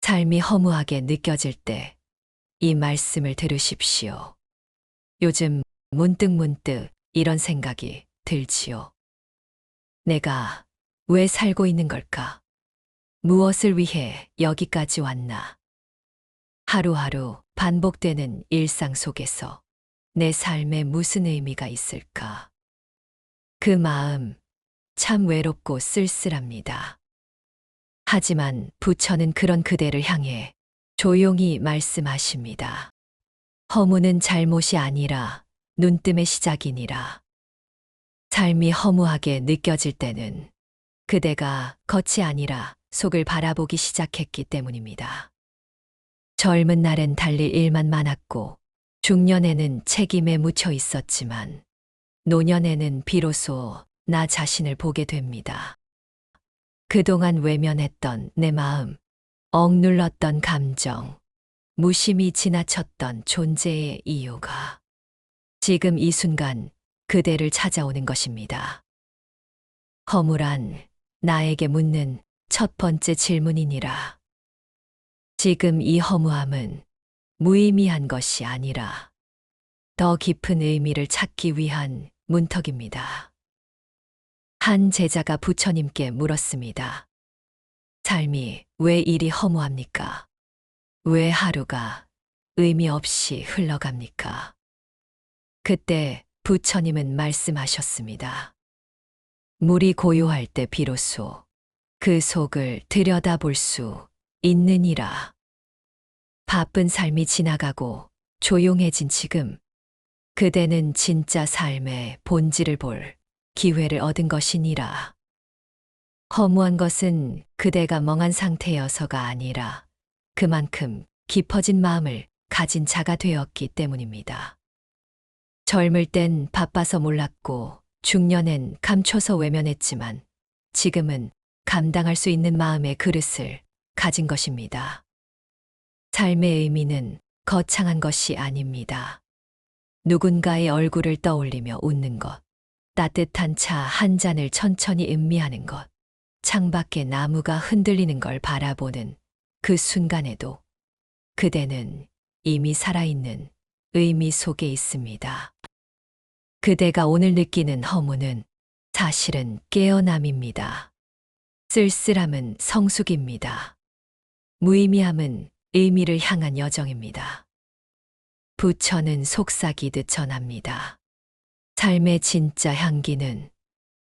삶이 허무하게 느껴질 때 이 말씀을 들으십시오. 요즘 문득 이런 생각이 들지요. 내가 왜 살고 있는 걸까? 무엇을 위해 여기까지 왔나? 하루하루 반복되는 일상 속에서 내 삶에 무슨 의미가 있을까? 그 마음 참 외롭고 쓸쓸합니다. 하지만 부처는 그런 그대를 향해 조용히 말씀하십니다. 허무는 잘못이 아니라 눈뜸의 시작이니라. 삶이 허무하게 느껴질 때는 그대가 겉이 아니라 속을 바라보기 시작했기 때문입니다. 젊은 날엔 달릴 일만 많았고 중년에는 책임에 묻혀 있었지만 노년에는 비로소 나 자신을 보게 됩니다. 그동안 외면했던 내 마음, 억눌렀던 감정, 무심히 지나쳤던 존재의 이유가 지금 이 순간 그대를 찾아오는 것입니다. 허무란 나에게 묻는 첫 번째 질문이니라. 지금 이 허무함은 무의미한 것이 아니라 더 깊은 의미를 찾기 위한 문턱입니다. 한 제자가 부처님께 물었습니다. 삶이 왜 이리 허무합니까? 왜 하루가 의미 없이 흘러갑니까? 그때 부처님은 말씀하셨습니다. 물이 고요할 때 비로소 그 속을 들여다볼 수 있느니라. 바쁜 삶이 지나가고 조용해진 지금, 그대는 진짜 삶의 본질을 볼 기회를 얻은 것이니라. 허무한 것은 그대가 멍한 상태여서가 아니라 그만큼 깊어진 마음을 가진 자가 되었기 때문입니다. 젊을 땐 바빠서 몰랐고 중년엔 감춰서 외면했지만 지금은 감당할 수 있는 마음의 그릇을 가진 것입니다. 삶의 의미는 거창한 것이 아닙니다. 누군가의 얼굴을 떠올리며 웃는 것, 따뜻한 차 한 잔을 천천히 음미하는 것, 창밖에 나무가 흔들리는 걸 바라보는 그 순간에도 그대는 이미 살아있는 의미 속에 있습니다. 그대가 오늘 느끼는 허무는 사실은 깨어남입니다. 쓸쓸함은 성숙입니다. 무의미함은 의미를 향한 여정입니다. 부처는 속삭이듯 전합니다. 삶의 진짜 향기는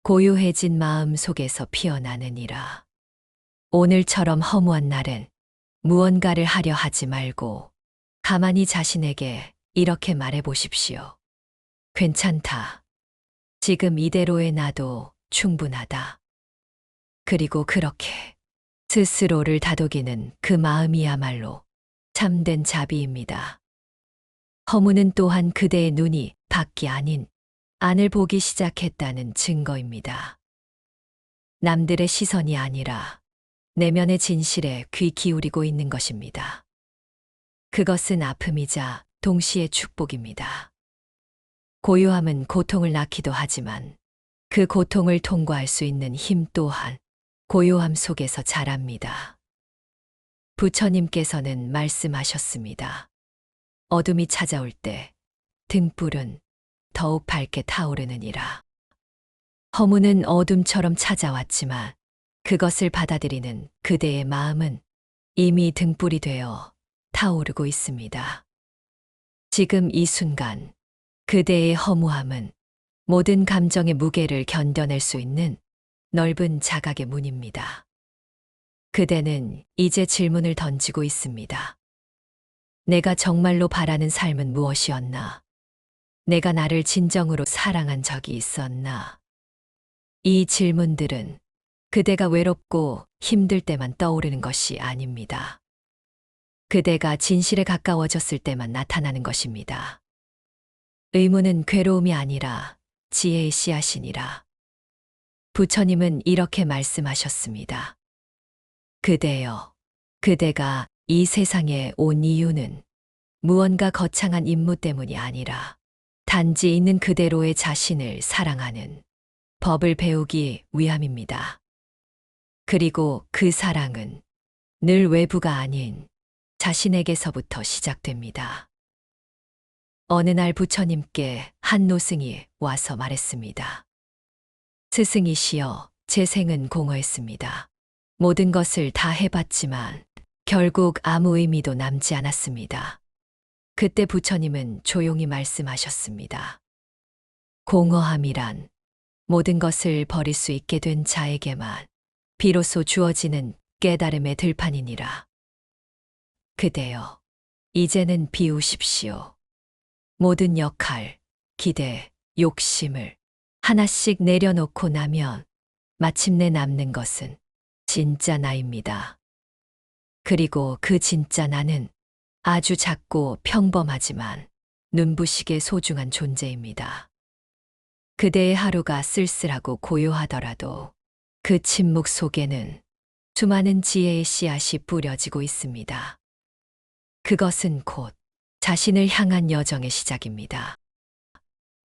고요해진 마음 속에서 피어나느니라. 오늘처럼 허무한 날은 무언가를 하려 하지 말고 가만히 자신에게 이렇게 말해 보십시오. 괜찮다. 지금 이대로의 나도 충분하다. 그리고 그렇게 스스로를 다독이는 그 마음이야말로 참된 자비입니다. 허무는 또한 그대의 눈이 밖이 아닌 안을 보기 시작했다는 증거입니다. 남들의 시선이 아니라 내면의 진실에 귀 기울이고 있는 것입니다. 그것은 아픔이자 동시에 축복입니다. 고요함은 고통을 낳기도 하지만 그 고통을 통과할 수 있는 힘 또한 고요함 속에서 자랍니다. 부처님께서는 말씀하셨습니다. 어둠이 찾아올 때 등불은 더욱 밝게 타오르느니라. 허무는 어둠처럼 찾아왔지만 그것을 받아들이는 그대의 마음은 이미 등불이 되어 타오르고 있습니다. 지금 이 순간 그대의 허무함은 모든 감정의 무게를 견뎌낼 수 있는 넓은 자각의 문입니다. 그대는 이제 질문을 던지고 있습니다. 내가 정말로 바라는 삶은 무엇이었나? 내가 나를 진정으로 사랑한 적이 있었나? 이 질문들은 그대가 외롭고 힘들 때만 떠오르는 것이 아닙니다. 그대가 진실에 가까워졌을 때만 나타나는 것입니다. 의문은 괴로움이 아니라 지혜의 씨앗이니라. 부처님은 이렇게 말씀하셨습니다. 그대여, 그대가 이 세상에 온 이유는 무언가 거창한 임무 때문이 아니라 단지 있는 그대로의 자신을 사랑하는 법을 배우기 위함입니다. 그리고 그 사랑은 늘 외부가 아닌 자신에게서부터 시작됩니다. 어느 날 부처님께 한 노승이 와서 말했습니다. 스승이시여, 제 생은 공허했습니다. 모든 것을 다 해봤지만 결국 아무 의미도 남지 않았습니다. 그때 부처님은 조용히 말씀하셨습니다. 공허함이란 모든 것을 버릴 수 있게 된 자에게만 비로소 주어지는 깨달음의 들판이니라. 그대여, 이제는 비우십시오. 모든 역할, 기대, 욕심을 하나씩 내려놓고 나면 마침내 남는 것은 진짜 나입니다. 그리고 그 진짜 나는 아주 작고 평범하지만 눈부시게 소중한 존재입니다. 그대의 하루가 쓸쓸하고 고요하더라도 그 침묵 속에는 수많은 지혜의 씨앗이 뿌려지고 있습니다. 그것은 곧 자신을 향한 여정의 시작입니다.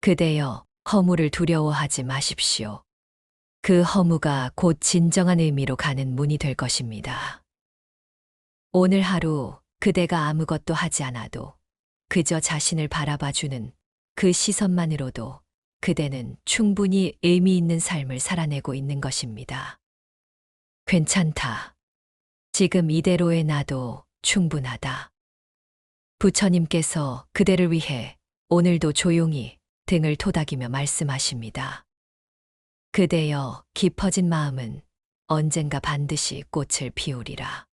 그대여, 허무를 두려워하지 마십시오. 그 허무가 곧 진정한 의미로 가는 문이 될 것입니다. 오늘 하루 그대가 아무것도 하지 않아도 그저 자신을 바라봐주는 그 시선만으로도 그대는 충분히 의미 있는 삶을 살아내고 있는 것입니다. 괜찮다. 지금 이대로의 나도 충분하다. 부처님께서 그대를 위해 오늘도 조용히 등을 토닥이며 말씀하십니다. 그대여, 깊어진 마음은 언젠가 반드시 꽃을 피우리라.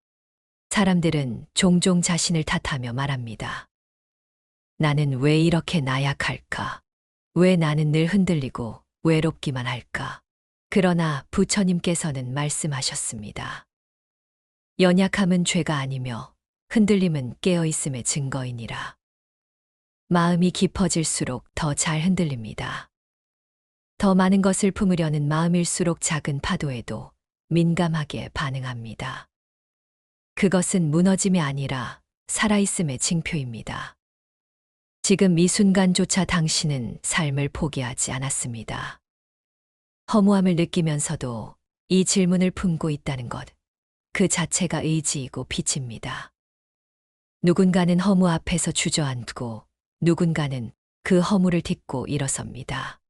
사람들은 종종 자신을 탓하며 말합니다. 나는 왜 이렇게 나약할까? 왜 나는 늘 흔들리고 외롭기만 할까? 그러나 부처님께서는 말씀하셨습니다. 연약함은 죄가 아니며 흔들림은 깨어있음의 증거이니라. 마음이 깊어질수록 더 잘 흔들립니다. 더 많은 것을 품으려는 마음일수록 작은 파도에도 민감하게 반응합니다. 그것은 무너짐이 아니라 살아있음의 징표입니다. 지금 이 순간조차 당신은 삶을 포기하지 않았습니다. 허무함을 느끼면서도 이 질문을 품고 있다는 것, 그 자체가 의지이고 빛입니다. 누군가는 허무 앞에서 주저앉고 누군가는 그 허무를 딛고 일어섭니다.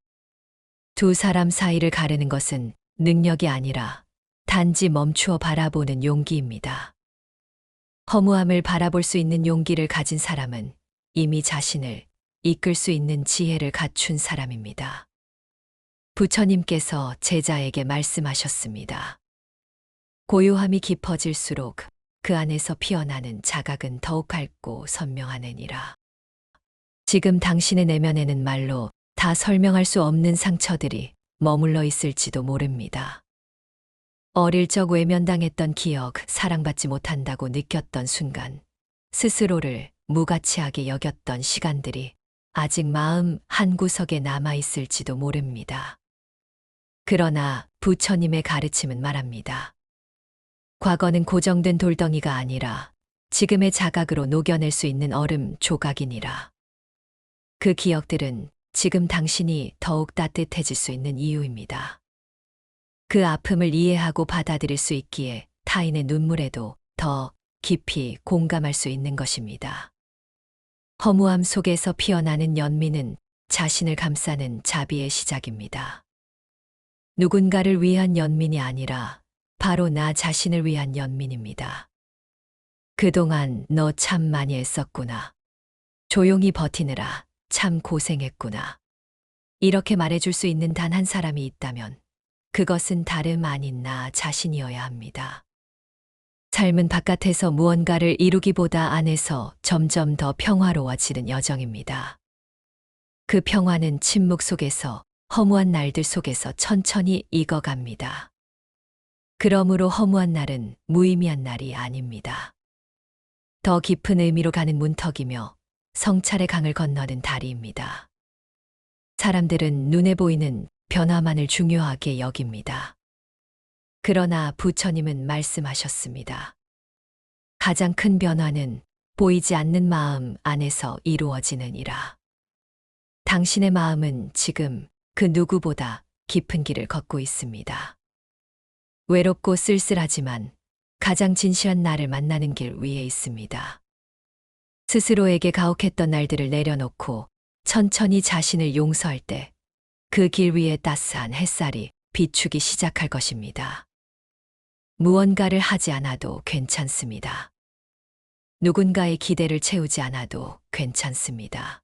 두 사람 사이를 가르는 것은 능력이 아니라 단지 멈추어 바라보는 용기입니다. 허무함을 바라볼 수 있는 용기를 가진 사람은 이미 자신을 이끌 수 있는 지혜를 갖춘 사람입니다. 부처님께서 제자에게 말씀하셨습니다. 고요함이 깊어질수록 그 안에서 피어나는 자각은 더욱 밝고 선명하느니라. 지금 당신의 내면에는 말로 다 설명할 수 없는 상처들이 머물러 있을지도 모릅니다. 어릴 적 외면당했던 기억, 사랑받지 못한다고 느꼈던 순간, 스스로를 무가치하게 여겼던 시간들이 아직 마음 한구석에 남아있을지도 모릅니다. 그러나 부처님의 가르침은 말합니다. 과거는 고정된 돌덩이가 아니라 지금의 자각으로 녹여낼 수 있는 얼음 조각이니라. 그 기억들은 지금 당신이 더욱 따뜻해질 수 있는 이유입니다. 그 아픔을 이해하고 받아들일 수 있기에 타인의 눈물에도 더 깊이 공감할 수 있는 것입니다. 허무함 속에서 피어나는 연민은 자신을 감싸는 자비의 시작입니다. 누군가를 위한 연민이 아니라 바로 나 자신을 위한 연민입니다. 그동안 너 참 많이 애썼구나. 조용히 버티느라 참 고생했구나. 이렇게 말해줄 수 있는 단 한 사람이 있다면 그것은 다름 아닌 나 자신이어야 합니다. 삶은 바깥에서 무언가를 이루기보다 안에서 점점 더 평화로워지는 여정입니다. 그 평화는 침묵 속에서, 허무한 날들 속에서 천천히 익어갑니다. 그러므로 허무한 날은 무의미한 날이 아닙니다. 더 깊은 의미로 가는 문턱이며 성찰의 강을 건너는 다리입니다. 사람들은 눈에 보이는 변화만을 중요하게 여깁니다. 그러나 부처님은 말씀하셨습니다. 가장 큰 변화는 보이지 않는 마음 안에서 이루어지느니라. 당신의 마음은 지금 그 누구보다 깊은 길을 걷고 있습니다. 외롭고 쓸쓸하지만 가장 진실한 나를 만나는 길 위에 있습니다. 스스로에게 가혹했던 날들을 내려놓고 천천히 자신을 용서할 때 그 길 위에 따스한 햇살이 비추기 시작할 것입니다. 무언가를 하지 않아도 괜찮습니다. 누군가의 기대를 채우지 않아도 괜찮습니다.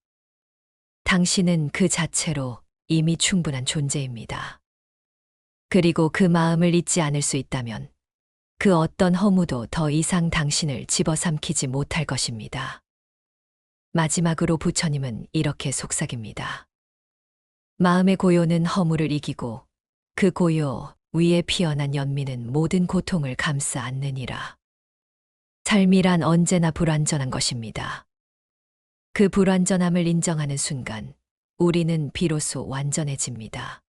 당신은 그 자체로 이미 충분한 존재입니다. 그리고 그 마음을 잊지 않을 수 있다면 그 어떤 허무도 더 이상 당신을 집어삼키지 못할 것입니다. 마지막으로 부처님은 이렇게 속삭입니다. 마음의 고요는 허무를 이기고 그 고요 위에 피어난 연민은 모든 고통을 감싸 안느니라. 삶이란 언제나 불완전한 것입니다. 그 불완전함을 인정하는 순간 우리는 비로소 완전해집니다.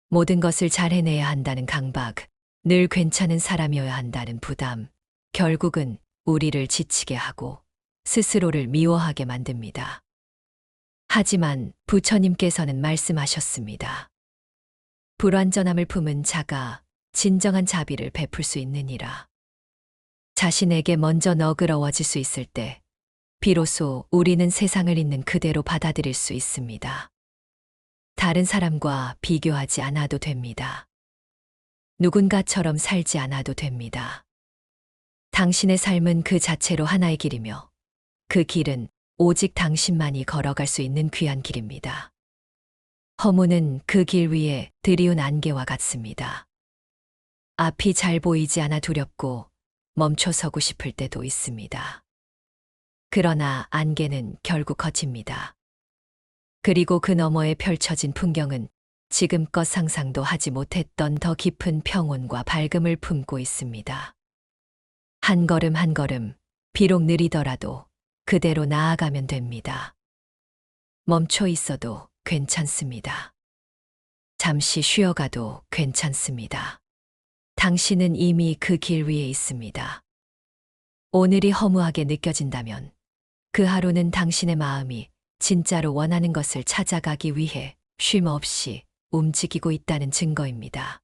모든 것을 잘 해내야 한다는 강박, 늘 괜찮은 사람이어야 한다는 부담, 결국은 우리를 지치게 하고 스스로를 미워하게 만듭니다. 하지만 부처님께서는 말씀하셨습니다. 불완전함을 품은 자가 진정한 자비를 베풀 수 있느니라. 자신에게 먼저 너그러워질 수 있을 때 비로소 우리는 세상을 있는 그대로 받아들일 수 있습니다. 다른 사람과 비교하지 않아도 됩니다. 누군가처럼 살지 않아도 됩니다. 당신의 삶은 그 자체로 하나의 길이며 그 길은 오직 당신만이 걸어갈 수 있는 귀한 길입니다. 허무는 그 길 위에 드리운 안개와 같습니다. 앞이 잘 보이지 않아 두렵고 멈춰서고 싶을 때도 있습니다. 그러나 안개는 결국 거칩니다. 그리고 그 너머에 펼쳐진 풍경은 지금껏 상상도 하지 못했던 더 깊은 평온과 밝음을 품고 있습니다. 한 걸음 한 걸음, 비록 느리더라도 그대로 나아가면 됩니다. 멈춰 있어도 괜찮습니다. 잠시 쉬어가도 괜찮습니다. 당신은 이미 그 길 위에 있습니다. 오늘이 허무하게 느껴진다면 그 하루는 당신의 마음이 진짜로 원하는 것을 찾아가기 위해 쉼 없이 움직이고 있다는 증거입니다.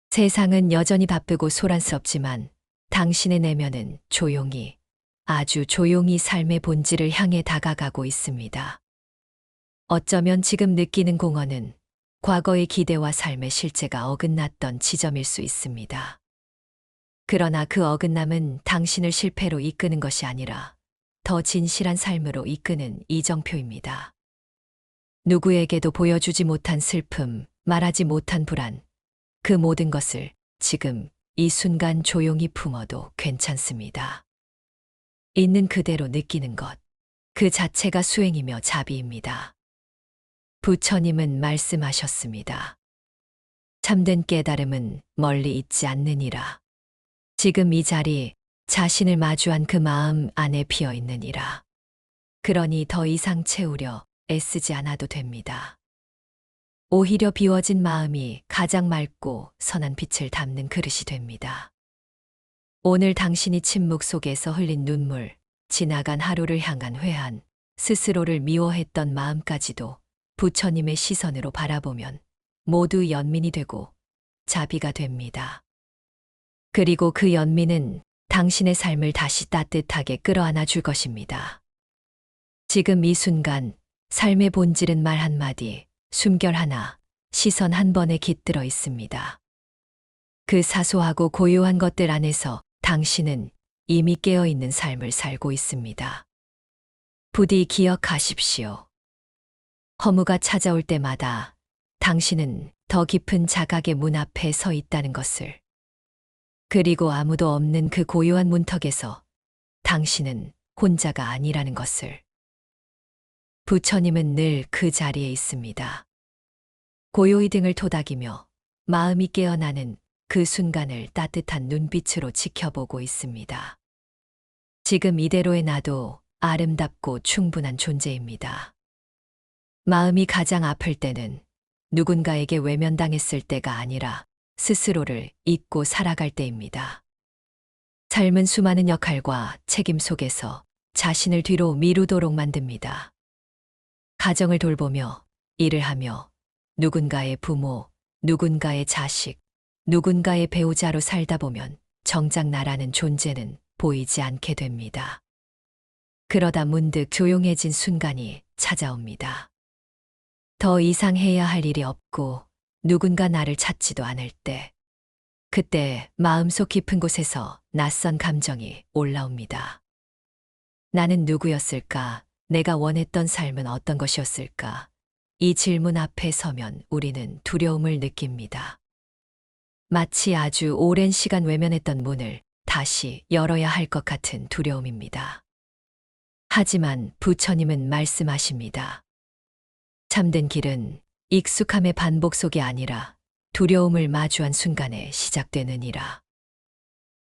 세상은 여전히 바쁘고 소란스럽지만 당신의 내면은 조용히, 아주 조용히 삶의 본질을 향해 다가가고 있습니다. 어쩌면 지금 느끼는 공허는 과거의 기대와 삶의 실제가 어긋났던 지점일 수 있습니다. 그러나 그 어긋남은 당신을 실패로 이끄는 것이 아니라 더 진실한 삶으로 이끄는 이정표입니다. 누구에게도 보여주지 못한 슬픔, 말하지 못한 불안, 그 모든 것을 지금 이 순간 조용히 품어도 괜찮습니다. 있는 그대로 느끼는 것, 그 자체가 수행이며 자비입니다. 부처님은 말씀하셨습니다. 참된 깨달음은 멀리 있지 않느니라. 지금 이 자리, 자신을 마주한 그 마음 안에 피어 있느니라. 그러니 더 이상 채우려 애쓰지 않아도 됩니다. 오히려 비워진 마음이 가장 맑고 선한 빛을 담는 그릇이 됩니다. 오늘 당신이 침묵 속에서 흘린 눈물, 지나간 하루를 향한 회한, 스스로를 미워했던 마음까지도 부처님의 시선으로 바라보면 모두 연민이 되고 자비가 됩니다. 그리고 그 연민은 당신의 삶을 다시 따뜻하게 끌어안아 줄 것입니다. 지금 이 순간 삶의 본질은 말 한마디, 숨결 하나, 시선 한 번에 깃들어 있습니다. 그 사소하고 고요한 것들 안에서 당신은 이미 깨어있는 삶을 살고 있습니다. 부디 기억하십시오. 허무가 찾아올 때마다 당신은 더 깊은 자각의 문 앞에 서 있다는 것을, 그리고 아무도 없는 그 고요한 문턱에서 당신은 혼자가 아니라는 것을. 부처님은 늘 그 자리에 있습니다. 고요히 등을 토닥이며 마음이 깨어나는 그 순간을 따뜻한 눈빛으로 지켜보고 있습니다. 지금 이대로의 나도 아름답고 충분한 존재입니다. 마음이 가장 아플 때는 누군가에게 외면당했을 때가 아니라 스스로를 잊고 살아갈 때입니다. 삶은 수많은 역할과 책임 속에서 자신을 뒤로 미루도록 만듭니다. 가정을 돌보며, 일을 하며, 누군가의 부모, 누군가의 자식, 누군가의 배우자로 살다 보면 정작 나라는 존재는 보이지 않게 됩니다. 그러다 문득 조용해진 순간이 찾아옵니다. 더 이상 해야 할 일이 없고 누군가 나를 찾지도 않을 때, 그때 마음속 깊은 곳에서 낯선 감정이 올라옵니다. 나는 누구였을까? 내가 원했던 삶은 어떤 것이었을까? 이 질문 앞에 서면 우리는 두려움을 느낍니다. 마치 아주 오랜 시간 외면했던 문을 다시 열어야 할 것 같은 두려움입니다. 하지만 부처님은 말씀하십니다. 참된 길은 익숙함의 반복 속이 아니라 두려움을 마주한 순간에 시작되느니라.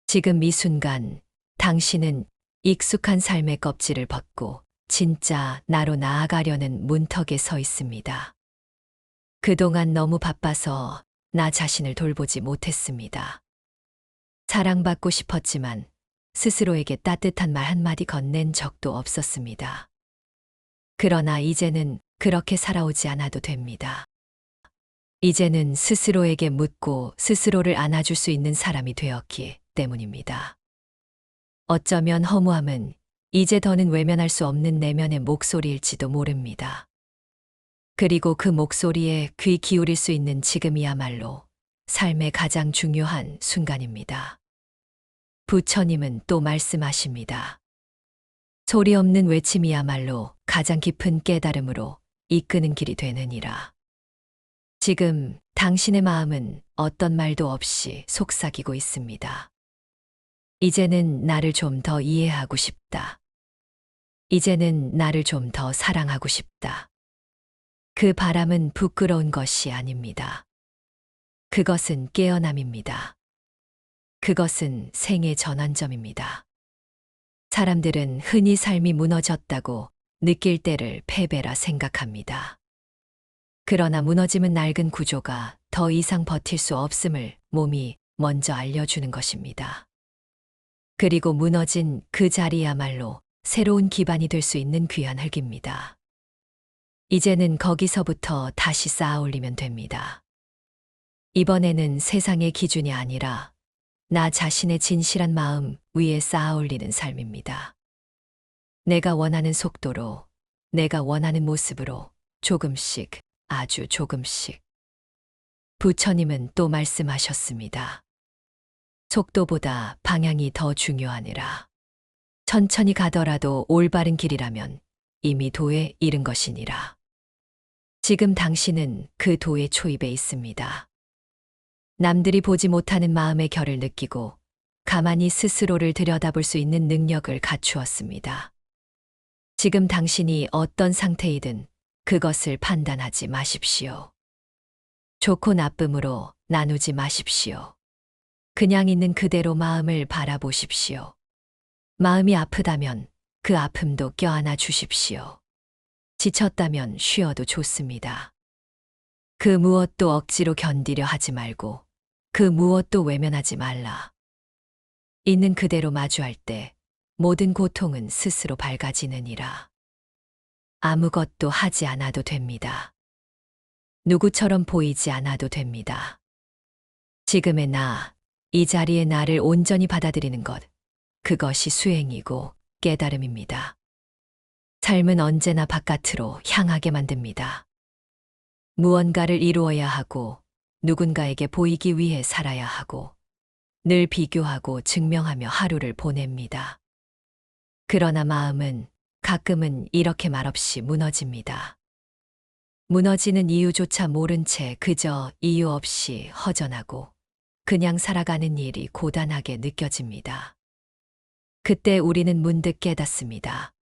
지금 이 순간 당신은 익숙한 삶의 껍질을 벗고 진짜 나로 나아가려는 문턱에 서 있습니다. 그동안 너무 바빠서 나 자신을 돌보지 못했습니다. 사랑받고 싶었지만 스스로에게 따뜻한 말 한마디 건넨 적도 없었습니다. 그러나 이제는 그렇게 살아오지 않아도 됩니다. 이제는 스스로에게 묻고 스스로를 안아줄 수 있는 사람이 되었기 때문입니다. 어쩌면 허무함은 이제 더는 외면할 수 없는 내면의 목소리일지도 모릅니다. 그리고 그 목소리에 귀 기울일 수 있는 지금이야말로 삶의 가장 중요한 순간입니다. 부처님은 또 말씀하십니다. 소리 없는 외침이야말로 가장 깊은 깨달음으로 이끄는 길이 되느니라. 지금 당신의 마음은 어떤 말도 없이 속삭이고 있습니다. 이제는 나를 좀 더 이해하고 싶다. 이제는 나를 좀 더 사랑하고 싶다. 그 바람은 부끄러운 것이 아닙니다. 그것은 깨어남입니다. 그것은 생의 전환점입니다. 사람들은 흔히 삶이 무너졌다고 느낄 때를 패배라 생각합니다. 그러나 무너짐은 낡은 구조가 더 이상 버틸 수 없음을 몸이 먼저 알려주는 것입니다. 그리고 무너진 그 자리야말로 새로운 기반이 될 수 있는 귀한 흙입니다. 이제는 거기서부터 다시 쌓아 올리면 됩니다. 이번에는 세상의 기준이 아니라 나 자신의 진실한 마음 위에 쌓아 올리는 삶입니다. 내가 원하는 속도로, 내가 원하는 모습으로 조금씩, 아주 조금씩. 부처님은 또 말씀하셨습니다. 속도보다 방향이 더 중요하니라. 천천히 가더라도 올바른 길이라면 이미 도에 이른 것이니라. 지금 당신은 그 도의 초입에 있습니다. 남들이 보지 못하는 마음의 결을 느끼고 가만히 스스로를 들여다볼 수 있는 능력을 갖추었습니다. 지금 당신이 어떤 상태이든 그것을 판단하지 마십시오. 좋고 나쁨으로 나누지 마십시오. 그냥 있는 그대로 마음을 바라보십시오. 마음이 아프다면 그 아픔도 껴안아 주십시오. 지쳤다면 쉬어도 좋습니다. 그 무엇도 억지로 견디려 하지 말고 그 무엇도 외면하지 말라. 있는 그대로 마주할 때 모든 고통은 스스로 밝아지느니라. 아무것도 하지 않아도 됩니다. 누구처럼 보이지 않아도 됩니다. 지금의 나, 이 자리의 나를 온전히 받아들이는 것, 그것이 수행이고 깨달음입니다. 삶은 언제나 바깥으로 향하게 만듭니다. 무언가를 이루어야 하고 누군가에게 보이기 위해 살아야 하고 늘 비교하고 증명하며 하루를 보냅니다. 그러나 마음은 가끔은 이렇게 말없이 무너집니다. 무너지는 이유조차 모른 채 그저 이유 없이 허전하고 그냥 살아가는 일이 고단하게 느껴집니다. 그때 우리는 문득 깨닫습니다.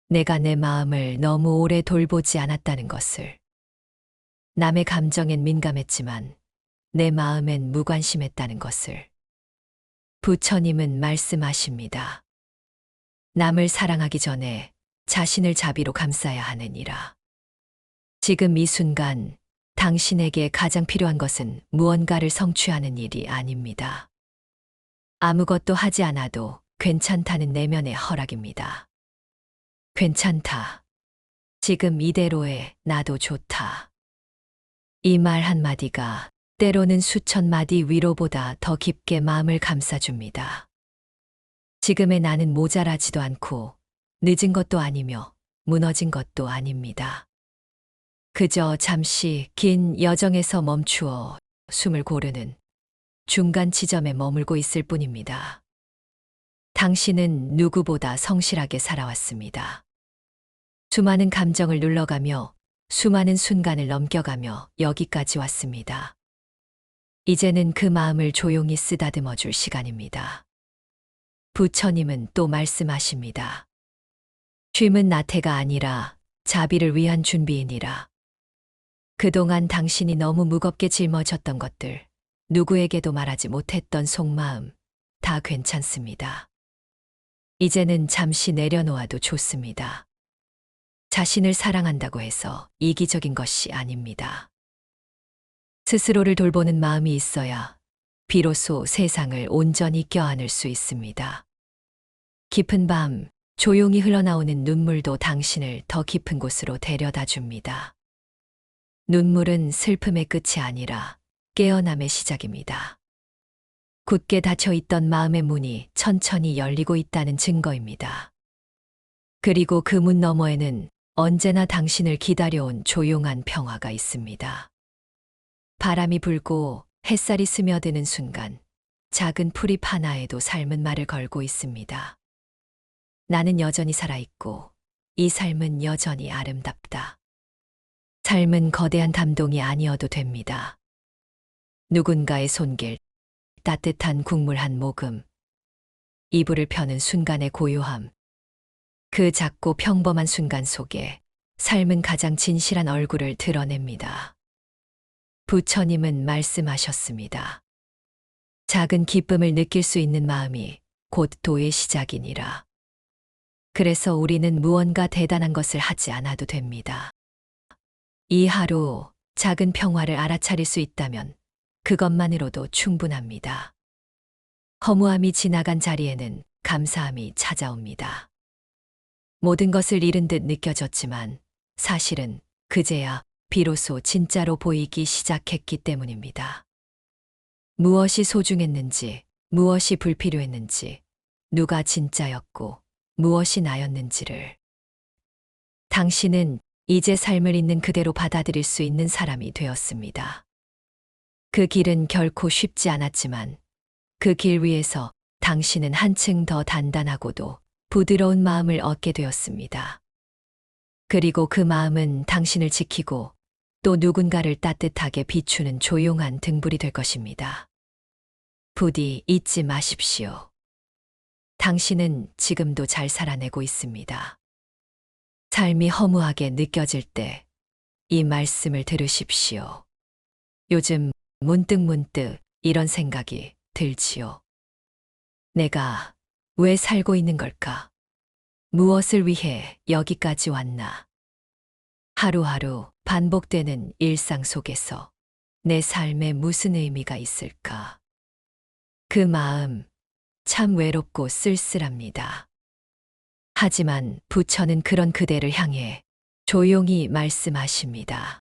내가 내 마음을 너무 오래 돌보지 않았다는 것을. 남의 감정엔 민감했지만 내 마음엔 무관심했다는 것을. 부처님은 말씀하십니다. 남을 사랑하기 전에 자신을 자비로 감싸야 하느니라. 지금 이 순간 당신에게 가장 필요한 것은 무언가를 성취하는 일이 아닙니다. 아무것도 하지 않아도 괜찮다는 내면의 허락입니다. 괜찮다. 지금 이대로의 나도 좋다. 이 말 한마디가 때로는 수천 마디 위로보다 더 깊게 마음을 감싸줍니다. 지금의 나는 모자라지도 않고 늦은 것도 아니며 무너진 것도 아닙니다. 그저 잠시 긴 여정에서 멈추어 숨을 고르는 중간 지점에 머물고 있을 뿐입니다. 당신은 누구보다 성실하게 살아왔습니다. 수많은 감정을 눌러가며 수많은 순간을 넘겨가며 여기까지 왔습니다. 이제는 그 마음을 조용히 쓰다듬어 줄 시간입니다. 부처님은 또 말씀하십니다. 쉼은 나태가 아니라 자비를 위한 준비이니라. 그동안 당신이 너무 무겁게 짊어졌던 것들, 누구에게도 말하지 못했던 속마음, 다 괜찮습니다. 이제는 잠시 내려놓아도 좋습니다. 자신을 사랑한다고 해서 이기적인 것이 아닙니다. 스스로를 돌보는 마음이 있어야 비로소 세상을 온전히 껴안을 수 있습니다. 깊은 밤, 조용히 흘러나오는 눈물도 당신을 더 깊은 곳으로 데려다 줍니다. 눈물은 슬픔의 끝이 아니라 깨어남의 시작입니다. 굳게 닫혀있던 마음의 문이 천천히 열리고 있다는 증거입니다. 그리고 그 문 너머에는 언제나 당신을 기다려온 조용한 평화가 있습니다. 바람이 불고 햇살이 스며드는 순간 작은 풀잎 하나에도 삶은 말을 걸고 있습니다. 나는 여전히 살아있고 이 삶은 여전히 아름답다. 삶은 거대한 담동이 아니어도 됩니다. 누군가의 손길, 따뜻한 국물 한 모금, 이불을 펴는 순간의 고요함, 그 작고 평범한 순간 속에 삶은 가장 진실한 얼굴을 드러냅니다. 부처님은 말씀하셨습니다. 작은 기쁨을 느낄 수 있는 마음이 곧 도의 시작이니라. 그래서 우리는 무언가 대단한 것을 하지 않아도 됩니다. 이 하루 작은 평화를 알아차릴 수 있다면 그것만으로도 충분합니다. 허무함이 지나간 자리에는 감사함이 찾아옵니다. 모든 것을 잃은 듯 느껴졌지만 사실은 그제야 비로소 진짜로 보이기 시작했기 때문입니다. 무엇이 소중했는지, 무엇이 불필요했는지, 누가 진짜였고 무엇이 나였는지를. 당신은 이제 삶을 있는 그대로 받아들일 수 있는 사람이 되었습니다. 그 길은 결코 쉽지 않았지만 그 길 위에서 당신은 한층 더 단단하고도 부드러운 마음을 얻게 되었습니다. 그리고 그 마음은 당신을 지키고 또 누군가를 따뜻하게 비추는 조용한 등불이 될 것입니다. 부디 잊지 마십시오. 당신은 지금도 잘 살아내고 있습니다. 삶이 허무하게 느껴질 때 이 말씀을 들으십시오. 요즘 문득 이런 생각이 들지요. 내가 왜 살고 있는 걸까? 무엇을 위해 여기까지 왔나? 하루하루 반복되는 일상 속에서 내 삶에 무슨 의미가 있을까? 그 마음 참 외롭고 쓸쓸합니다. 하지만 부처는 그런 그대를 향해 조용히 말씀하십니다.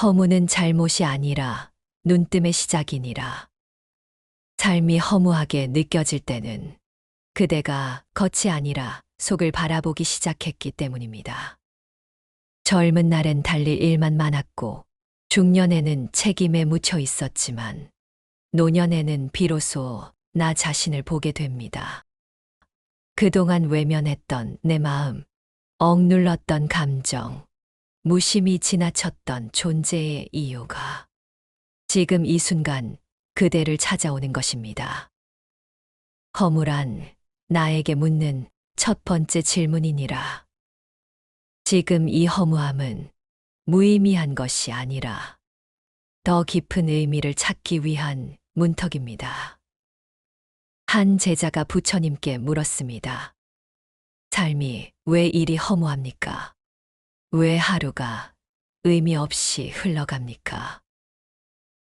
허무는 잘못이 아니라 눈뜸의 시작이니라. 삶이 허무하게 느껴질 때는 그대가 겉이 아니라 속을 바라보기 시작했기 때문입니다. 젊은 날엔 달릴 일만 많았고 중년에는 책임에 묻혀 있었지만 노년에는 비로소 나 자신을 보게 됩니다. 그동안 외면했던 내 마음, 억눌렀던 감정, 무심히 지나쳤던 존재의 이유가 지금 이 순간 그대를 찾아오는 것입니다. 허무란 나에게 묻는 첫 번째 질문이니라. 지금 이 허무함은 무의미한 것이 아니라 더 깊은 의미를 찾기 위한 문턱입니다. 한 제자가 부처님께 물었습니다. 삶이 왜 이리 허무합니까? 왜 하루가 의미 없이 흘러갑니까?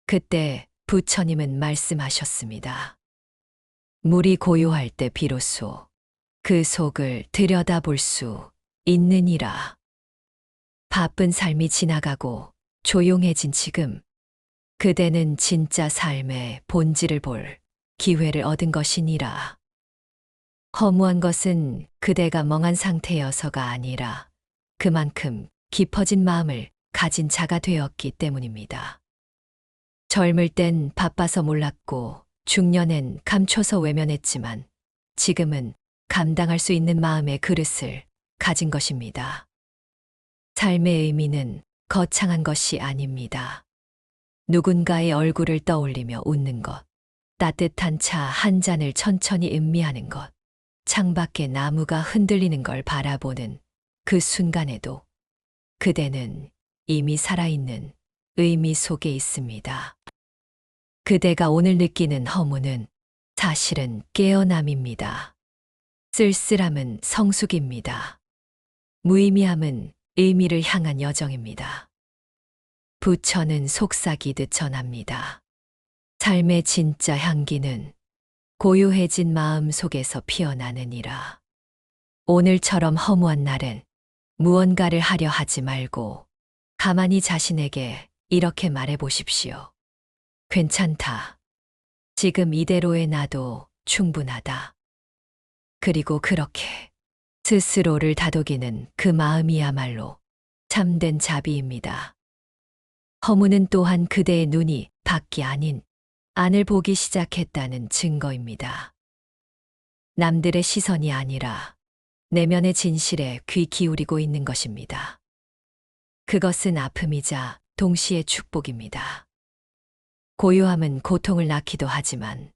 그때 부처님은 말씀하셨습니다. 물이 고요할 때 비로소 그 속을 들여다볼 수 있느니라. 바쁜 삶이 지나가고 조용해진 지금, 그대는 진짜 삶의 본질을 볼 기회를 얻은 것이니라. 허무한 것은 그대가 멍한 상태여서가 아니라 그만큼 깊어진 마음을 가진 자가 되었기 때문입니다. 젊을 땐 바빠서 몰랐고 중년엔 감춰서 외면했지만 지금은 감당할 수 있는 마음의 그릇을 가진 것입니다. 삶의 의미는 거창한 것이 아닙니다. 누군가의 얼굴을 떠올리며 웃는 것, 따뜻한 차 한 잔을 천천히 음미하는 것, 창밖에 나무가 흔들리는 걸 바라보는 그 순간에도 그대는 이미 살아있는 의미 속에 있습니다. 그대가 오늘 느끼는 허무는 사실은 깨어남입니다. 쓸쓸함은 성숙입니다. 무의미함은 의미를 향한 여정입니다. 부처는 속삭이듯 전합니다. 삶의 진짜 향기는 고요해진 마음 속에서 피어나느니라. 오늘처럼 허무한 날은 무언가를 하려 하지 말고 가만히 자신에게 이렇게 말해 보십시오. 괜찮다. 지금 이대로의 나도 충분하다. 그리고 그렇게 스스로를 다독이는 그 마음이야말로 참된 자비입니다. 허무는 또한 그대의 눈이 밖이 아닌 안을 보기 시작했다는 증거입니다. 남들의 시선이 아니라 내면의 진실에 귀 기울이고 있는 것입니다. 그것은 아픔이자 동시에 축복입니다. 고요함은 고통을 낳기도 하지만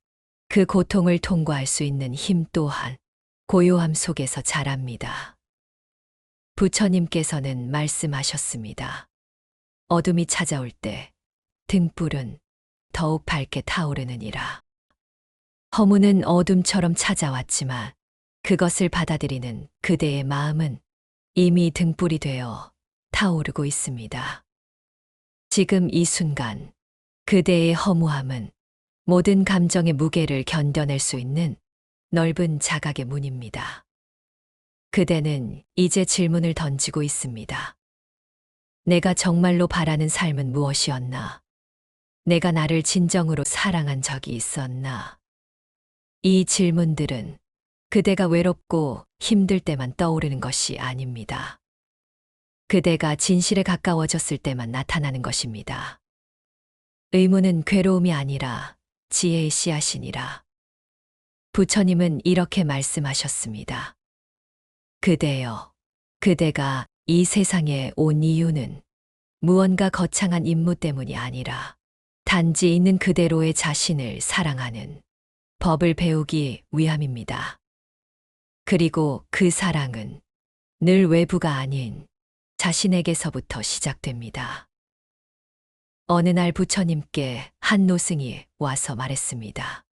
그 고통을 통과할 수 있는 힘 또한 고요함 속에서 자랍니다. 부처님께서는 말씀하셨습니다. 어둠이 찾아올 때 등불은 더욱 밝게 타오르느니라. 허무는 어둠처럼 찾아왔지만 그것을 받아들이는 그대의 마음은 이미 등불이 되어 타오르고 있습니다. 지금 이 순간 그대의 허무함은 모든 감정의 무게를 견뎌낼 수 있는 넓은 자각의 문입니다. 그대는 이제 질문을 던지고 있습니다. 내가 정말로 바라는 삶은 무엇이었나? 내가 나를 진정으로 사랑한 적이 있었나? 이 질문들은 그대가 외롭고 힘들 때만 떠오르는 것이 아닙니다. 그대가 진실에 가까워졌을 때만 나타나는 것입니다. 의문은 괴로움이 아니라 지혜의 씨앗이니라. 부처님은 이렇게 말씀하셨습니다. 그대여, 그대가 이 세상에 온 이유는 무언가 거창한 임무 때문이 아니라 단지 있는 그대로의 자신을 사랑하는 법을 배우기 위함입니다. 그리고 그 사랑은 늘 외부가 아닌 자신에게서부터 시작됩니다. 어느 날 부처님께 한 노승이 와서 말했습니다.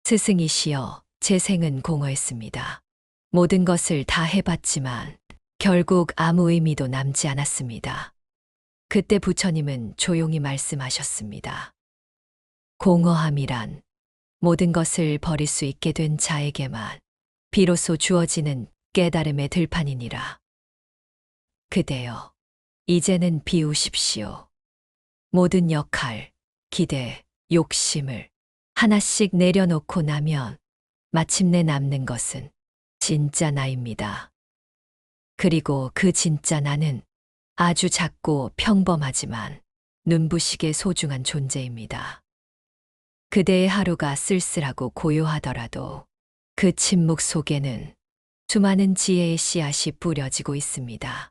스승이시여, 제 생은 공허했습니다. 모든 것을 다 해봤지만 결국 아무 의미도 남지 않았습니다. 그때 부처님은 조용히 말씀하셨습니다. 공허함이란 모든 것을 버릴 수 있게 된 자에게만 비로소 주어지는 깨달음의 들판이니라. 그대여, 이제는 비우십시오. 모든 역할, 기대, 욕심을 하나씩 내려놓고 나면 마침내 남는 것은 진짜 나입니다. 그리고 그 진짜 나는 아주 작고 평범하지만 눈부시게 소중한 존재입니다. 그대의 하루가 쓸쓸하고 고요하더라도 그 침묵 속에는 수많은 지혜의 씨앗이 뿌려지고 있습니다.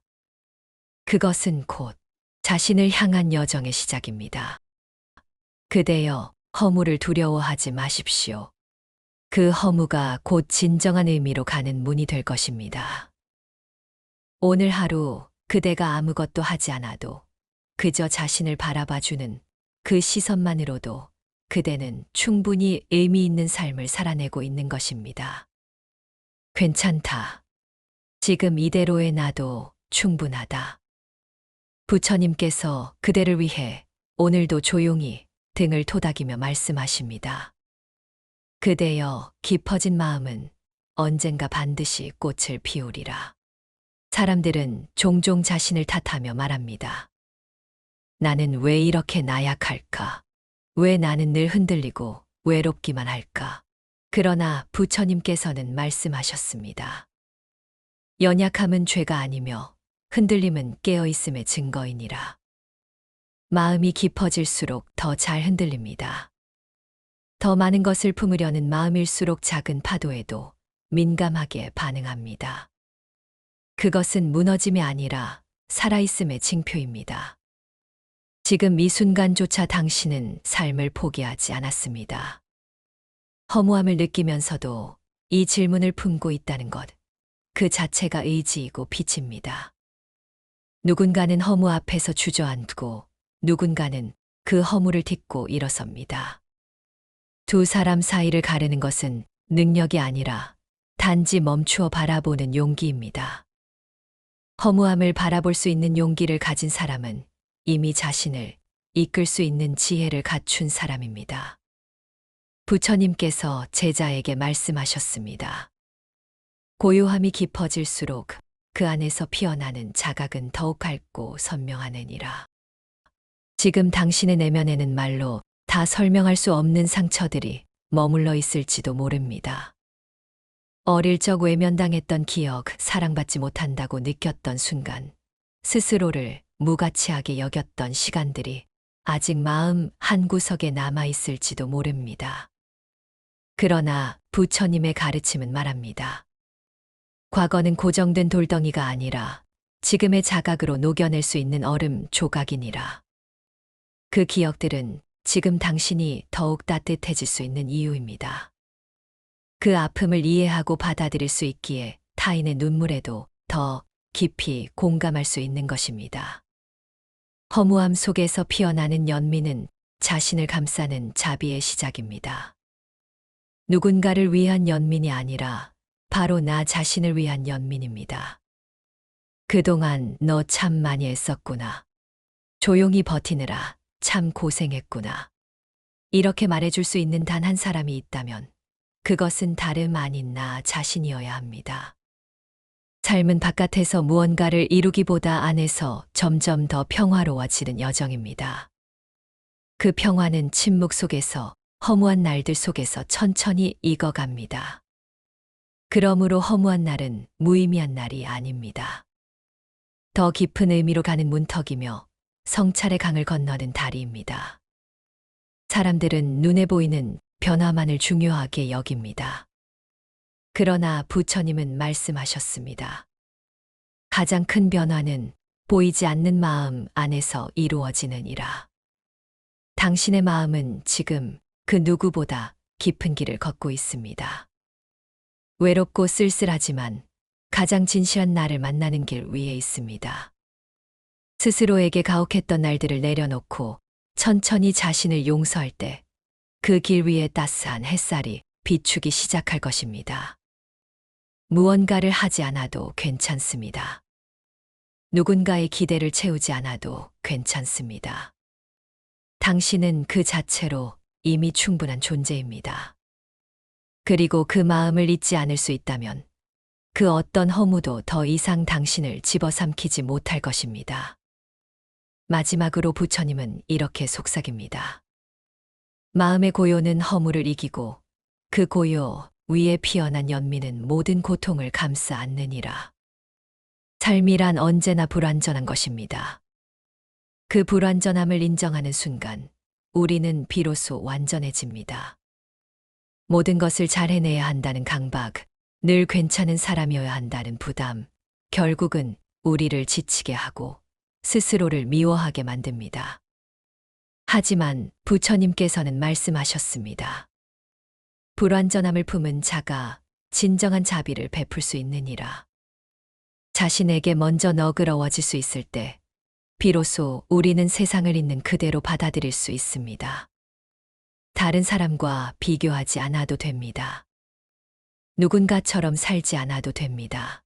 그것은 곧 자신을 향한 여정의 시작입니다. 그대여, 허무를 두려워하지 마십시오. 그 허무가 곧 진정한 의미로 가는 문이 될 것입니다. 오늘 하루 그대가 아무것도 하지 않아도 그저 자신을 바라봐주는 그 시선만으로도 그대는 충분히 의미 있는 삶을 살아내고 있는 것입니다. 괜찮다. 지금 이대로의 나도 충분하다. 부처님께서 그대를 위해 오늘도 조용히 등을 토닥이며 말씀하십니다. 그대여, 깊어진 마음은 언젠가 반드시 꽃을 피우리라. 사람들은 종종 자신을 탓하며 말합니다. 나는 왜 이렇게 나약할까? 왜 나는 늘 흔들리고 외롭기만 할까? 그러나 부처님께서는 말씀하셨습니다. 연약함은 죄가 아니며 흔들림은 깨어있음의 증거이니라. 마음이 깊어질수록 더 잘 흔들립니다. 더 많은 것을 품으려는 마음일수록 작은 파도에도 민감하게 반응합니다. 그것은 무너짐이 아니라 살아있음의 징표입니다. 지금 이 순간조차 당신은 삶을 포기하지 않았습니다. 허무함을 느끼면서도 이 질문을 품고 있다는 것, 그 자체가 의지이고 빛입니다. 누군가는 허무 앞에서 주저앉고 누군가는 그 허무를 딛고 일어섭니다. 두 사람 사이를 가르는 것은 능력이 아니라 단지 멈추어 바라보는 용기입니다. 허무함을 바라볼 수 있는 용기를 가진 사람은 이미 자신을 이끌 수 있는 지혜를 갖춘 사람입니다. 부처님께서 제자에게 말씀하셨습니다. 고요함이 깊어질수록 그 안에서 피어나는 자각은 더욱 밝고 선명하느니라. 지금 당신의 내면에는 말로 다 설명할 수 없는 상처들이 머물러 있을지도 모릅니다. 어릴 적 외면당했던 기억, 사랑받지 못한다고 느꼈던 순간, 스스로를 무가치하게 여겼던 시간들이 아직 마음 한구석에 남아있을지도 모릅니다. 그러나 부처님의 가르침은 말합니다. 과거는 고정된 돌덩이가 아니라 지금의 자각으로 녹여낼 수 있는 얼음 조각이니라. 그 기억들은 지금 당신이 더욱 따뜻해질 수 있는 이유입니다. 그 아픔을 이해하고 받아들일 수 있기에 타인의 눈물에도 더 깊이 공감할 수 있는 것입니다. 허무함 속에서 피어나는 연민은 자신을 감싸는 자비의 시작입니다. 누군가를 위한 연민이 아니라 바로 나 자신을 위한 연민입니다. 그동안 너 참 많이 애썼구나. 조용히 버티느라 참 고생했구나. 이렇게 말해줄 수 있는 단 한 사람이 있다면 그것은 다름 아닌 나 자신이어야 합니다. 삶은 바깥에서 무언가를 이루기보다 안에서 점점 더 평화로워지는 여정입니다. 그 평화는 침묵 속에서 허무한 날들 속에서 천천히 익어갑니다. 그러므로 허무한 날은 무의미한 날이 아닙니다. 더 깊은 의미로 가는 문턱이며 성찰의 강을 건너는 다리입니다. 사람들은 눈에 보이는 변화만을 중요하게 여깁니다. 그러나 부처님은 말씀하셨습니다. 가장 큰 변화는 보이지 않는 마음 안에서 이루어지느니라. 당신의 마음은 지금 그 누구보다 깊은 길을 걷고 있습니다. 외롭고 쓸쓸하지만 가장 진실한 나를 만나는 길 위에 있습니다. 스스로에게 가혹했던 날들을 내려놓고 천천히 자신을 용서할 때 그 길 위에 따스한 햇살이 비추기 시작할 것입니다. 무언가를 하지 않아도 괜찮습니다. 누군가의 기대를 채우지 않아도 괜찮습니다. 당신은 그 자체로 이미 충분한 존재입니다. 그리고 그 마음을 잊지 않을 수 있다면 그 어떤 허무도 더 이상 당신을 집어삼키지 못할 것입니다. 마지막으로 부처님은 이렇게 속삭입니다. 마음의 고요는 허무를 이기고 그 고요 위에 피어난 연민은 모든 고통을 감싸 안느니라. 삶이란 언제나 불완전한 것입니다. 그 불완전함을 인정하는 순간 우리는 비로소 완전해집니다. 모든 것을 잘 해내야 한다는 강박, 늘 괜찮은 사람이어야 한다는 부담, 결국은 우리를 지치게 하고 스스로를 미워하게 만듭니다. 하지만 부처님께서는 말씀하셨습니다. 불완전함을 품은 자가 진정한 자비를 베풀 수 있느니라. 자신에게 먼저 너그러워질 수 있을 때 비로소 우리는 세상을 있는 그대로 받아들일 수 있습니다. 다른 사람과 비교하지 않아도 됩니다. 누군가처럼 살지 않아도 됩니다.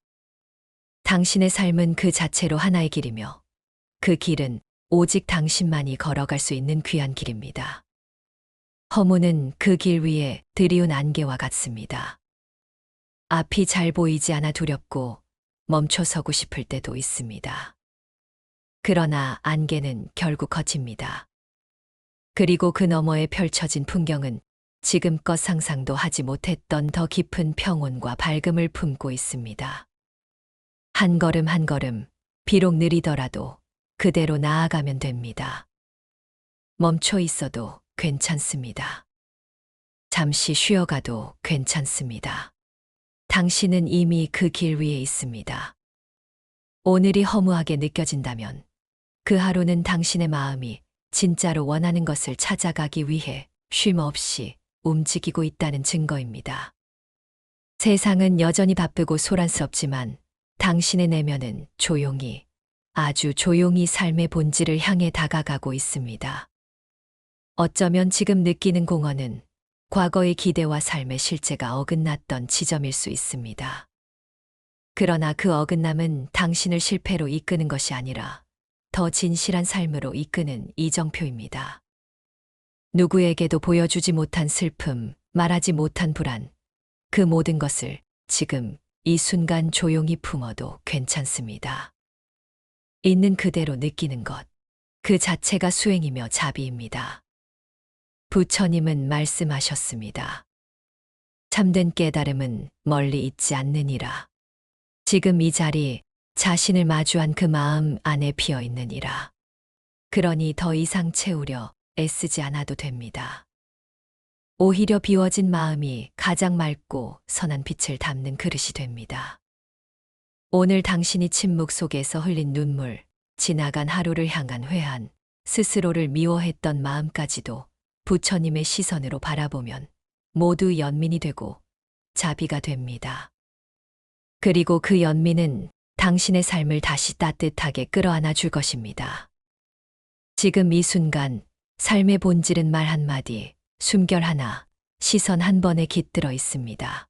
당신의 삶은 그 자체로 하나의 길이며 그 길은 오직 당신만이 걸어갈 수 있는 귀한 길입니다. 허무는 그 길 위에 드리운 안개와 같습니다. 앞이 잘 보이지 않아 두렵고 멈춰서고 싶을 때도 있습니다. 그러나 안개는 결국 걷힙니다. 그리고 그 너머에 펼쳐진 풍경은 지금껏 상상도 하지 못했던 더 깊은 평온과 밝음을 품고 있습니다. 한 걸음 한 걸음, 비록 느리더라도 그대로 나아가면 됩니다. 멈춰 있어도 괜찮습니다. 잠시 쉬어가도 괜찮습니다. 당신은 이미 그 길 위에 있습니다. 오늘이 허무하게 느껴진다면 그 하루는 당신의 마음이 진짜로 원하는 것을 찾아가기 위해 쉼 없이 움직이고 있다는 증거입니다. 세상은 여전히 바쁘고 소란스럽지만 당신의 내면은 조용히, 아주 조용히 삶의 본질을 향해 다가가고 있습니다. 어쩌면 지금 느끼는 공허는 과거의 기대와 삶의 실제가 어긋났던 지점일 수 있습니다. 그러나 그 어긋남은 당신을 실패로 이끄는 것이 아니라 더 진실한 삶으로 이끄는 이정표입니다. 누구에게도 보여주지 못한 슬픔, 말하지 못한 불안, 그 모든 것을 지금 이 순간 조용히 품어도 괜찮습니다. 있는 그대로 느끼는 것, 그 자체가 수행이며 자비입니다. 부처님은 말씀하셨습니다. 참된 깨달음은 멀리 있지 않느니라. 지금 이 자리, 자신을 마주한 그 마음 안에 비어 있느니라. 그러니 더 이상 채우려 애쓰지 않아도 됩니다. 오히려 비워진 마음이 가장 맑고 선한 빛을 담는 그릇이 됩니다. 오늘 당신이 침묵 속에서 흘린 눈물, 지나간 하루를 향한 회한, 스스로를 미워했던 마음까지도 부처님의 시선으로 바라보면 모두 연민이 되고 자비가 됩니다. 그리고 그 연민은 당신의 삶을 다시 따뜻하게 끌어안아 줄 것입니다. 지금 이 순간 삶의 본질은 말 한마디, 숨결 하나, 시선 한 번에 깃들어 있습니다.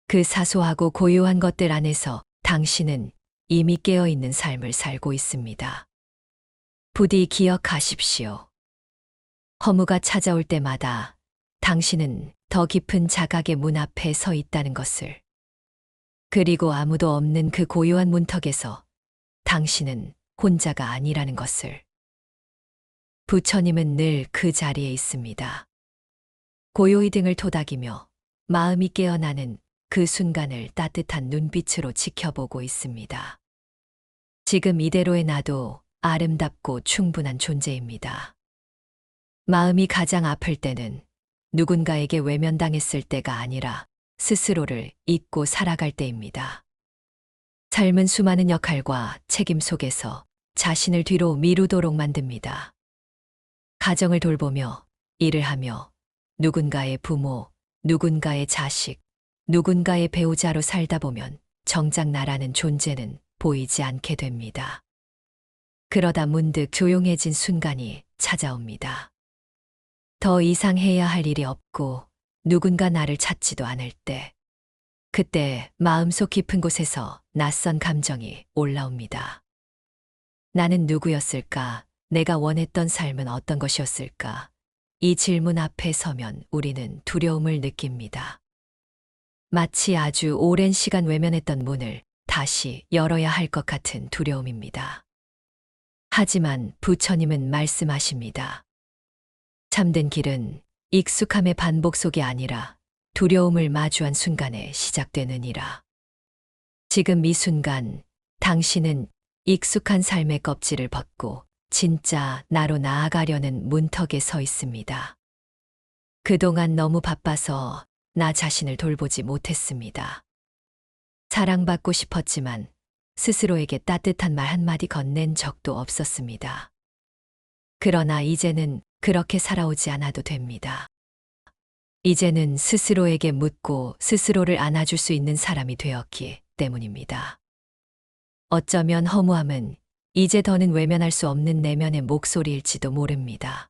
그 사소하고 고요한 것들 안에서 당신은 이미 깨어있는 삶을 살고 있습니다. 부디 기억하십시오. 허무가 찾아올 때마다 당신은 더 깊은 자각의 문 앞에 서 있다는 것을, 그리고 아무도 없는 그 고요한 문턱에서 당신은 혼자가 아니라는 것을. 부처님은 늘 그 자리에 있습니다. 고요히 등을 토닥이며 마음이 깨어나는 그 순간을 따뜻한 눈빛으로 지켜보고 있습니다. 지금 이대로의 나도 아름답고 충분한 존재입니다. 마음이 가장 아플 때는 누군가에게 외면당했을 때가 아니라 스스로를 잊고 살아갈 때입니다. 삶은 수많은 역할과 책임 속에서 자신을 뒤로 미루도록 만듭니다. 가정을 돌보며, 일을 하며, 누군가의 부모, 누군가의 자식, 누군가의 배우자로 살다 보면 정작 나라는 존재는 보이지 않게 됩니다. 그러다 문득 조용해진 순간이 찾아옵니다. 더 이상 해야 할 일이 없고 누군가 나를 찾지도 않을 때, 그때 마음속 깊은 곳에서 낯선 감정이 올라옵니다. 나는 누구였을까? 내가 원했던 삶은 어떤 것이었을까? 이 질문 앞에 서면 우리는 두려움을 느낍니다. 마치 아주 오랜 시간 외면했던 문을 다시 열어야 할 것 같은 두려움입니다. 하지만 부처님은 말씀하십니다. 참된 길은 익숙함의 반복 속이 아니라 두려움을 마주한 순간에 시작되느니라. 지금 이 순간 당신은 익숙한 삶의 껍질을 벗고 진짜 나로 나아가려는 문턱에 서 있습니다. 그동안 너무 바빠서 나 자신을 돌보지 못했습니다. 사랑받고 싶었지만 스스로에게 따뜻한 말 한마디 건넨 적도 없었습니다. 그러나 이제는 그렇게 살아오지 않아도 됩니다. 이제는 스스로에게 묻고 스스로를 안아줄 수 있는 사람이 되었기 때문입니다. 어쩌면 허무함은 이제 더는 외면할 수 없는 내면의 목소리일지도 모릅니다.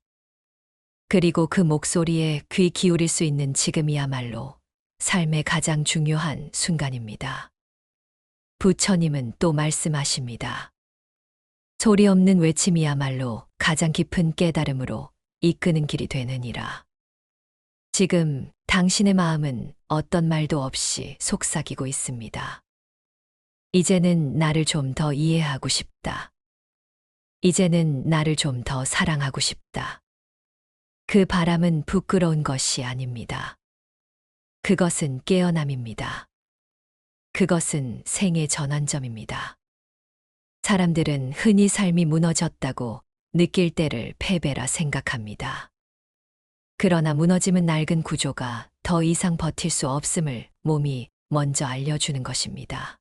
그리고 그 목소리에 귀 기울일 수 있는 지금이야말로 삶의 가장 중요한 순간입니다. 부처님은 또 말씀하십니다. 소리 없는 외침이야말로 가장 깊은 깨달음으로 이끄는 길이 되느니라. 지금 당신의 마음은 어떤 말도 없이 속삭이고 있습니다. 이제는 나를 좀 더 이해하고 싶다. 이제는 나를 좀 더 사랑하고 싶다. 그 바람은 부끄러운 것이 아닙니다. 그것은 깨어남입니다. 그것은 생의 전환점입니다. 사람들은 흔히 삶이 무너졌다고 느낄 때를 패배라 생각합니다. 그러나 무너짐은 낡은 구조가 더 이상 버틸 수 없음을 몸이 먼저 알려주는 것입니다.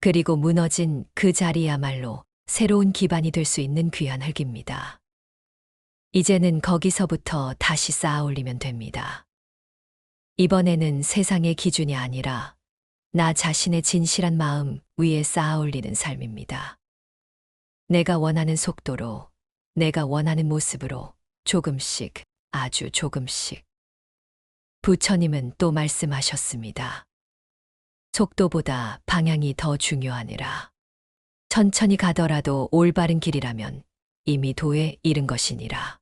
그리고 무너진 그 자리야말로 새로운 기반이 될 수 있는 귀한 흙입니다. 이제는 거기서부터 다시 쌓아 올리면 됩니다. 이번에는 세상의 기준이 아니라 나 자신의 진실한 마음 위에 쌓아 올리는 삶입니다. 내가 원하는 속도로, 내가 원하는 모습으로 조금씩, 아주 조금씩. 부처님은 또 말씀하셨습니다. 속도보다 방향이 더 중요하니라. 천천히 가더라도 올바른 길이라면 이미 도에 이른 것이니라.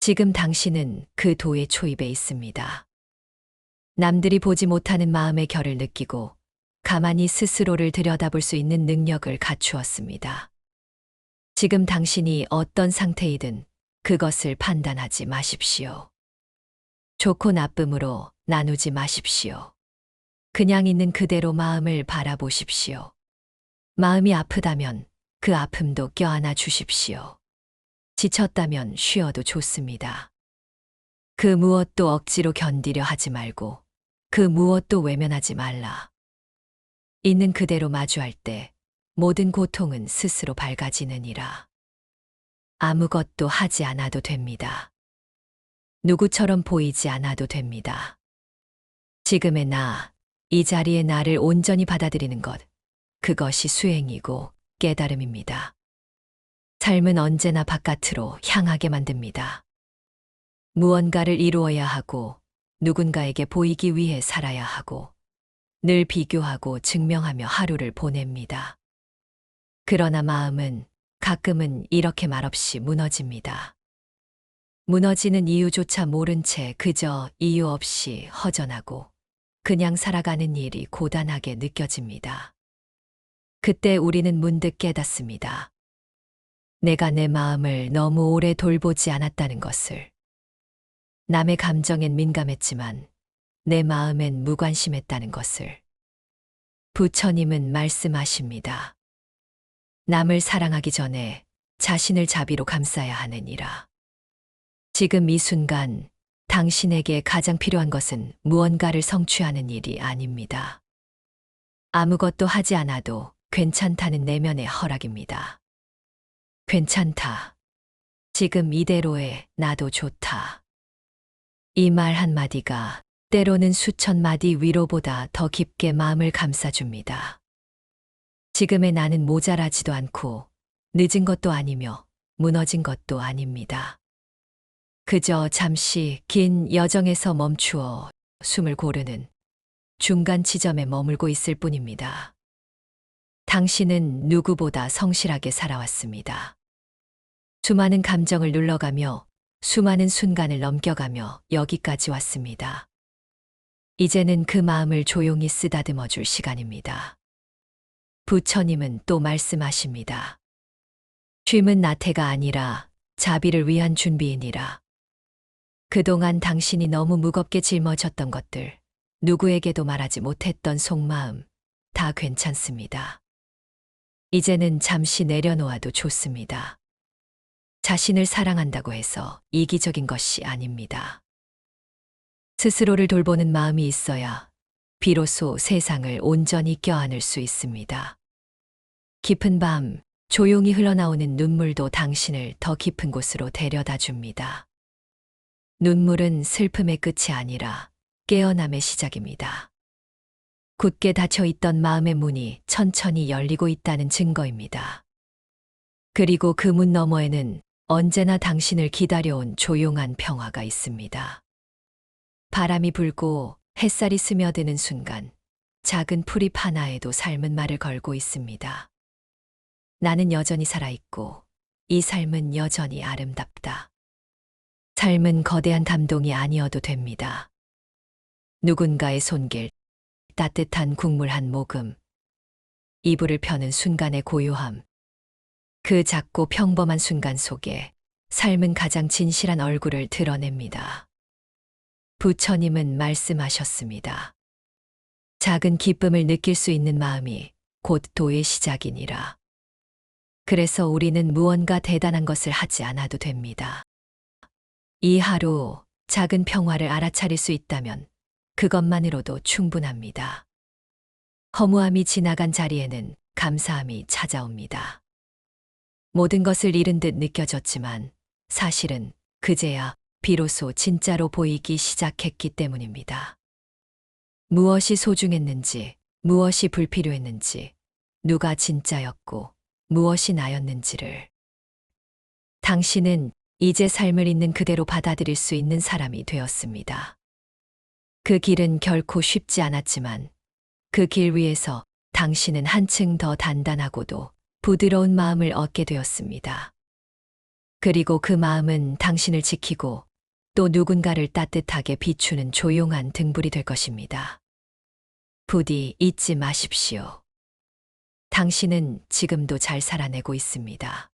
지금 당신은 그 도의 초입에 있습니다. 남들이 보지 못하는 마음의 결을 느끼고 가만히 스스로를 들여다볼 수 있는 능력을 갖추었습니다. 지금 당신이 어떤 상태이든 그것을 판단하지 마십시오. 좋고 나쁨으로 나누지 마십시오. 그냥 있는 그대로 마음을 바라보십시오. 마음이 아프다면 그 아픔도 껴안아 주십시오. 지쳤다면 쉬어도 좋습니다. 그 무엇도 억지로 견디려 하지 말고 그 무엇도 외면하지 말라. 있는 그대로 마주할 때 모든 고통은 스스로 밝아지느니라. 아무것도 하지 않아도 됩니다. 누구처럼 보이지 않아도 됩니다. 지금의 나, 이 자리의 나를 온전히 받아들이는 것, 그것이 수행이고 깨달음입니다. 삶은 언제나 바깥으로 향하게 만듭니다. 무언가를 이루어야 하고 누군가에게 보이기 위해 살아야 하고 늘 비교하고 증명하며 하루를 보냅니다. 그러나 마음은 가끔은 이렇게 말없이 무너집니다. 무너지는 이유조차 모른 채 그저 이유 없이 허전하고 그냥 살아가는 일이 고단하게 느껴집니다. 그때 우리는 문득 깨닫습니다. 내가 내 마음을 너무 오래 돌보지 않았다는 것을. 남의 감정엔 민감했지만 내 마음엔 무관심했다는 것을. 부처님은 말씀하십니다. 남을 사랑하기 전에 자신을 자비로 감싸야 하느니라. 지금 이 순간 당신에게 가장 필요한 것은 무언가를 성취하는 일이 아닙니다. 아무것도 하지 않아도 괜찮다는 내면의 허락입니다. 괜찮다. 지금 이대로의 나도 좋다. 이 말 한마디가 때로는 수천 마디 위로보다 더 깊게 마음을 감싸줍니다. 지금의 나는 모자라지도 않고 늦은 것도 아니며 무너진 것도 아닙니다. 그저 잠시 긴 여정에서 멈추어 숨을 고르는 중간 지점에 머물고 있을 뿐입니다. 당신은 누구보다 성실하게 살아왔습니다. 수많은 감정을 눌러가며 수많은 순간을 넘겨가며 여기까지 왔습니다. 이제는 그 마음을 조용히 쓰다듬어 줄 시간입니다. 부처님은 또 말씀하십니다. 쉼은 나태가 아니라 자비를 위한 준비이니라. 그동안 당신이 너무 무겁게 짊어졌던 것들, 누구에게도 말하지 못했던 속마음, 다 괜찮습니다. 이제는 잠시 내려놓아도 좋습니다. 자신을 사랑한다고 해서 이기적인 것이 아닙니다. 스스로를 돌보는 마음이 있어야 비로소 세상을 온전히 껴안을 수 있습니다. 깊은 밤, 조용히 흘러나오는 눈물도 당신을 더 깊은 곳으로 데려다 줍니다. 눈물은 슬픔의 끝이 아니라 깨어남의 시작입니다. 굳게 닫혀있던 마음의 문이 천천히 열리고 있다는 증거입니다. 그리고 그 문 너머에는 언제나 당신을 기다려온 조용한 평화가 있습니다. 바람이 불고 햇살이 스며드는 순간 작은 풀잎 하나에도 삶은 말을 걸고 있습니다. 나는 여전히 살아있고 이 삶은 여전히 아름답다. 삶은 거대한 담동이 아니어도 됩니다. 누군가의 손길, 따뜻한 국물 한 모금, 이불을 펴는 순간의 고요함, 그 작고 평범한 순간 속에 삶은 가장 진실한 얼굴을 드러냅니다. 부처님은 말씀하셨습니다. 작은 기쁨을 느낄 수 있는 마음이 곧 도의 시작이니라. 그래서 우리는 무언가 대단한 것을 하지 않아도 됩니다. 이 하루 작은 평화를 알아차릴 수 있다면 그것만으로도 충분합니다. 허무함이 지나간 자리에는 감사함이 찾아옵니다. 모든 것을 잃은 듯 느껴졌지만 사실은 그제야 비로소 진짜로 보이기 시작했기 때문입니다. 무엇이 소중했는지, 무엇이 불필요했는지, 누가 진짜였고 무엇이 나였는지를. 당신은 이제 삶을 있는 그대로 받아들일 수 있는 사람이 되었습니다. 그 길은 결코 쉽지 않았지만 그 길 위에서 당신은 한층 더 단단하고도 부드러운 마음을 얻게 되었습니다. 그리고 그 마음은 당신을 지키고 또 누군가를 따뜻하게 비추는 조용한 등불이 될 것입니다. 부디 잊지 마십시오. 당신은 지금도 잘 살아내고 있습니다.